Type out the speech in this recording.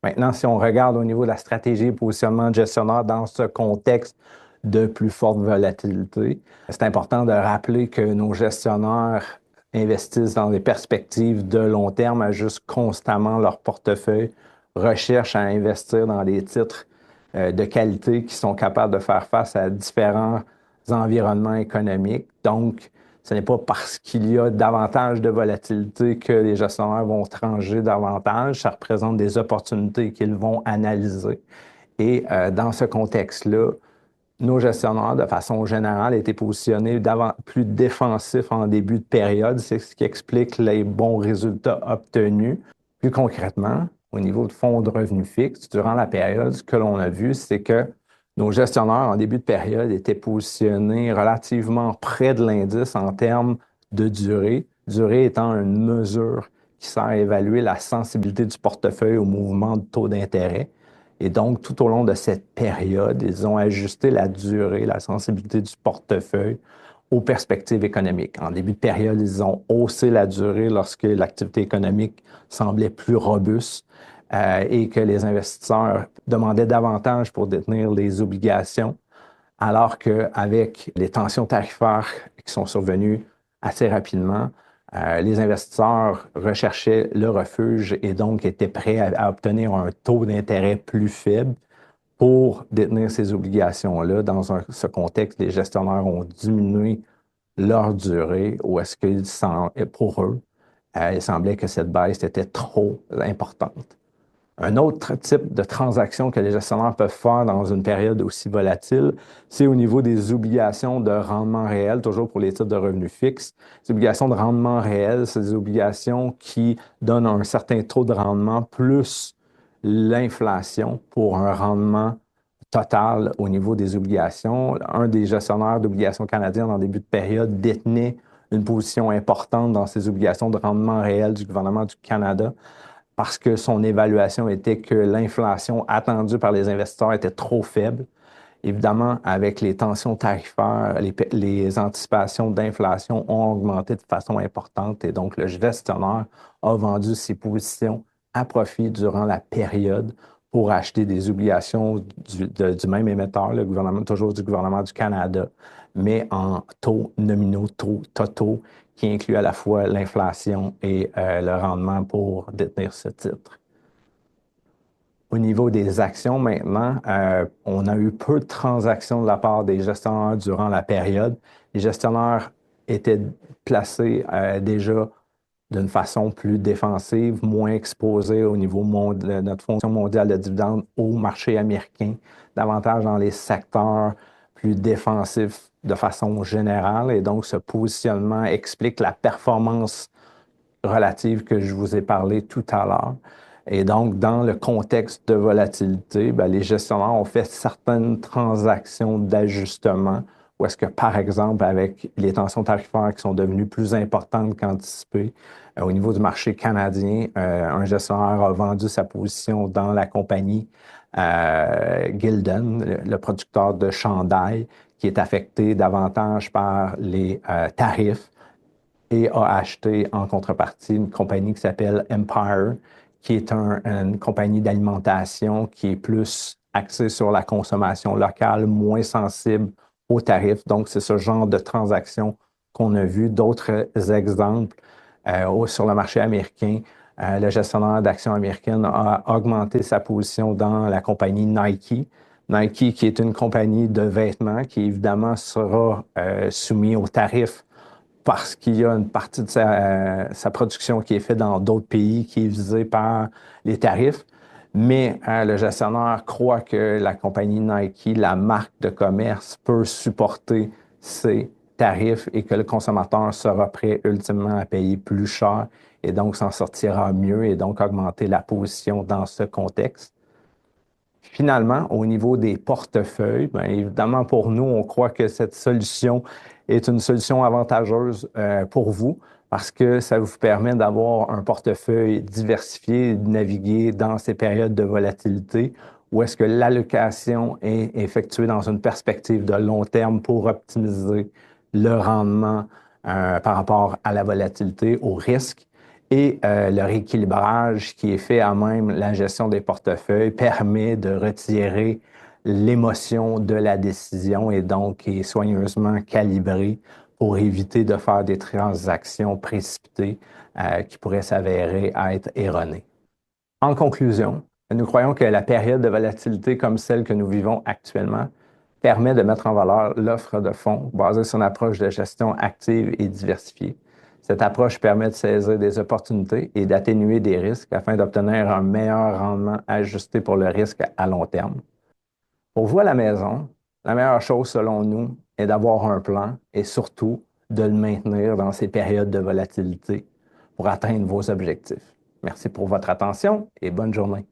Maintenant, si on regarde au niveau de la stratégie et positionnement de gestionnaire dans ce contexte de plus forte volatilité, c'est important de rappeler que nos gestionnaires investissent dans des perspectives de long terme, ajustent constamment leur portefeuille, recherchent à investir dans des titres de qualité qui sont capables de faire face à différents environnements économiques. Donc, ce n'est pas parce qu'il y a davantage de volatilité que les gestionnaires vont trancher davantage. Ça représente des opportunités qu'ils vont analyser. Et dans ce contexte-là, nos gestionnaires, de façon générale, étaient positionnés plus défensifs en début de période. C'est ce qui explique les bons résultats obtenus. Plus concrètement, au niveau de fonds de revenus fixes, durant la période, ce que l'on a vu, c'est que nos gestionnaires, en début de période, étaient positionnés relativement près de l'indice en termes de durée, durée étant une mesure qui sert à évaluer la sensibilité du portefeuille au mouvement de taux d'intérêt. Et donc, tout au long de cette période, ils ont ajusté la durée, la sensibilité du portefeuille aux perspectives économiques. En début de période, ils ont haussé la durée lorsque l'activité économique semblait plus robuste et que les investisseurs demandaient davantage pour détenir les obligations, alors qu'avec les tensions tarifaires qui sont survenues assez rapidement, les investisseurs recherchaient le refuge et donc étaient prêts à obtenir un taux d'intérêt plus faible pour détenir ces obligations-là. Dans ce contexte, les gestionnaires ont diminué leur durée ou est-ce que pour eux, il semblait que cette baisse était trop importante. Un autre type de transaction que les gestionnaires peuvent faire dans une période aussi volatile, c'est au niveau des obligations de rendement réel, toujours pour les titres de revenus fixes. Les obligations de rendement réel, c'est des obligations qui donnent un certain taux de rendement plus l'inflation pour un rendement total au niveau des obligations. Un des gestionnaires d'obligations canadiennes en début de période détenait une position importante dans ces obligations de rendement réel du gouvernement du Canada parce que son évaluation était que l'inflation attendue par les investisseurs était trop faible. Évidemment, avec les tensions tarifaires, les anticipations d'inflation ont augmenté de façon importante et donc le gestionnaire a vendu ses positions à profit durant la période pour acheter des obligations du même émetteur, le gouvernement, toujours du gouvernement du Canada, mais en taux nominaux, taux totaux, qui inclut à la fois l'inflation et le rendement pour détenir ce titre. Au niveau des actions maintenant, on a eu peu de transactions de la part des gestionnaires durant la période. Les gestionnaires étaient placés déjà d'une façon plus défensive, moins exposés au niveau de notre fonction mondiale de dividendes au marché américain, davantage dans les secteurs plus défensifs de façon générale. Et donc, ce positionnement explique la performance relative que je vous ai parlé tout à l'heure. Et donc, dans le contexte de volatilité, bien, les gestionnaires ont fait certaines transactions d'ajustement où est-ce que, par exemple, avec les tensions tarifaires qui sont devenues plus importantes qu'anticipées, au niveau du marché canadien, un gestionnaire a vendu sa position dans la compagnie Gildan, le producteur de chandail, qui est affecté davantage par les tarifs et a acheté en contrepartie une compagnie qui s'appelle Empire, qui est une compagnie d'alimentation qui est plus axée sur la consommation locale, moins sensible aux tarifs. Donc, c'est ce genre de transaction qu'on a vu. D'autres exemples sur le marché américain, le gestionnaire d'actions américaines a augmenté sa position dans la compagnie Nike. Nike, qui est une compagnie de vêtements qui, évidemment, sera soumise aux tarifs parce qu'il y a une partie de sa production qui est faite dans d'autres pays qui est visée par les tarifs. Mais le gestionnaire croit que la compagnie Nike, la marque de commerce, peut supporter ces tarifs et que le consommateur sera prêt ultimement à payer plus cher et donc s'en sortira mieux et donc augmenter la position dans ce contexte. Finalement, au niveau des portefeuilles, bien évidemment, pour nous, on croit que cette solution est une solution avantageuse pour vous parce que ça vous permet d'avoir un portefeuille diversifié et de naviguer dans ces périodes de volatilité où est-ce que l'allocation est effectuée dans une perspective de long terme pour optimiser le rendement par rapport à la volatilité, au risque. Et le rééquilibrage qui est fait à même la gestion des portefeuilles permet de retirer l'émotion de la décision et donc est soigneusement calibré pour éviter de faire des transactions précipitées qui pourraient s'avérer être erronées. En conclusion, nous croyons que la période de volatilité comme celle que nous vivons actuellement permet de mettre en valeur l'offre de fonds basée sur une approche de gestion active et diversifiée. Cette approche permet de saisir des opportunités et d'atténuer des risques afin d'obtenir un meilleur rendement ajusté pour le risque à long terme. Pour vous à la maison, la meilleure chose selon nous est d'avoir un plan et surtout de le maintenir dans ces périodes de volatilité pour atteindre vos objectifs. Merci pour votre attention et bonne journée.